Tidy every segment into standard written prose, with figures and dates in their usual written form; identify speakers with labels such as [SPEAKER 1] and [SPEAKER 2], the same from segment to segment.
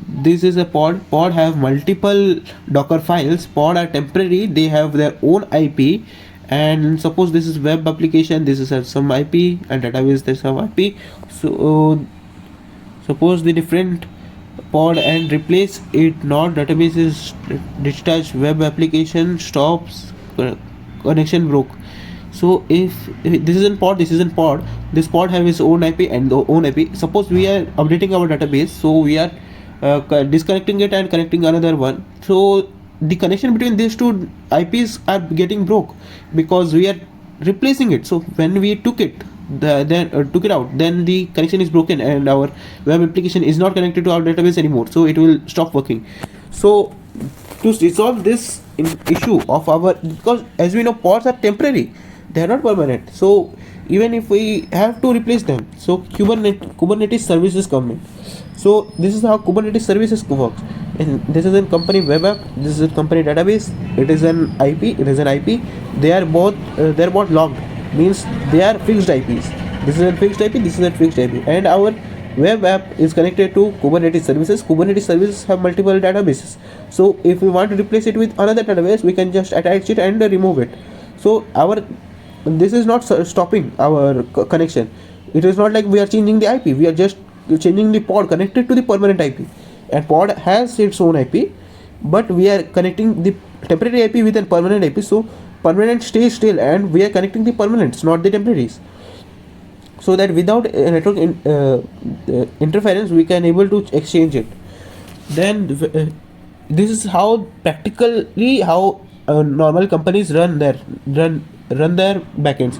[SPEAKER 1] this is a pod have multiple Docker files. Pod are temporary, they have their own IP. And suppose this is web application, this is some IP, and database there's some IP. So suppose the different pod and replace it, not database is discharged, web application stops, connection broke. So if this is in pod, this is in pod, this pod have its own IP and the own IP. Suppose we are updating our database, so we are disconnecting it and connecting another one. So the connection between these two IPs are getting broke because we are replacing it. So when we took it took it out, then the connection is broken and our web application is not connected to our database anymore, so it will stop working. So to resolve this issue of our, because as we know pods are temporary, they are not permanent, so even if we have to replace them, so Kubernetes services come in. So this is how Kubernetes services works. And this is a company web app, this is a company database, it is an IP. They are both logged, means they are fixed IPs. This is a fixed IP, this is a fixed IP, and our web app is connected to Kubernetes services. Kubernetes services have multiple databases, so if we want to replace it with another database, we can just attach it and remove it. So this is not stopping our connection. It is not like we are changing the IP, we are just changing the pod connected to the permanent IP, and pod has its own IP, but we are connecting the temporary IP with a permanent IP. So permanent stays still and we are connecting the permanents, not the temporaries, so that without network interference we can able to exchange it. Then this is how practically how normal companies run their backends,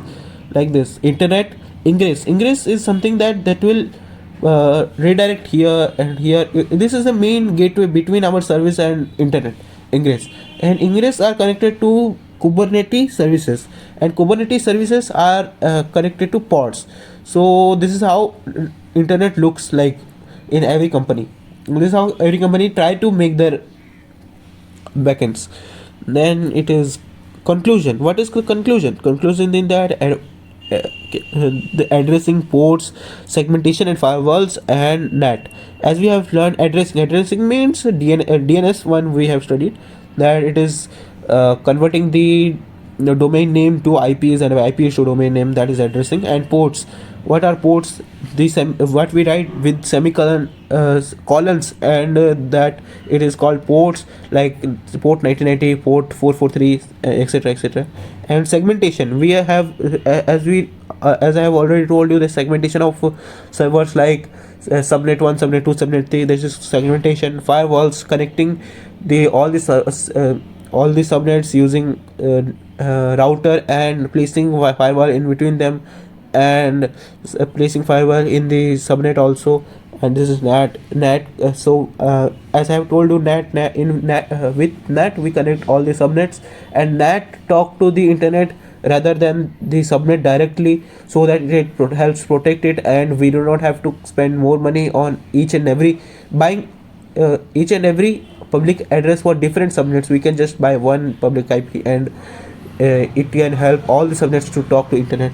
[SPEAKER 1] like this. Internet Ingress is something that will redirect here and here. This is the main gateway between our service and internet. Ingress are connected to Kubernetes services, and Kubernetes services are connected to pods. So this is how internet looks like in every company. This is how every company try to make their backends. Then it is conclusion. What is conclusion in that the addressing ports, segmentation and firewalls, and NAT. As we have learned, addressing means DNS one we have studied, that it is converting the domain name to IPs and IPs to domain name, that is addressing. And ports, what are ports? What we write with semicolon colons, and that it is called ports, like port 1990, port 443, etc. And segmentation, we have as I have already told you, the segmentation of servers, like subnet 1, subnet 2, subnet 3. This is segmentation. Firewalls, connecting all the subnets using router and placing firewall in between them, and placing firewall in the subnet also. And this is NAT. As I have told you, with NAT we connect all the subnets, and NAT talk to the internet rather than the subnet directly, so that it helps protect it, and we do not have to spend more money on each and every public address for different subnets. We can just buy one public IP, and it can help all the subnets to talk to internet.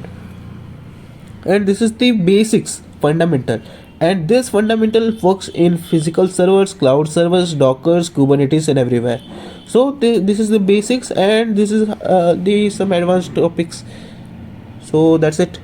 [SPEAKER 1] And this is the basics, fundamental. And this fundamental works in physical servers, cloud servers, Dockers, Kubernetes, and everywhere. So this is the basics, and this is some advanced topics. So that's it.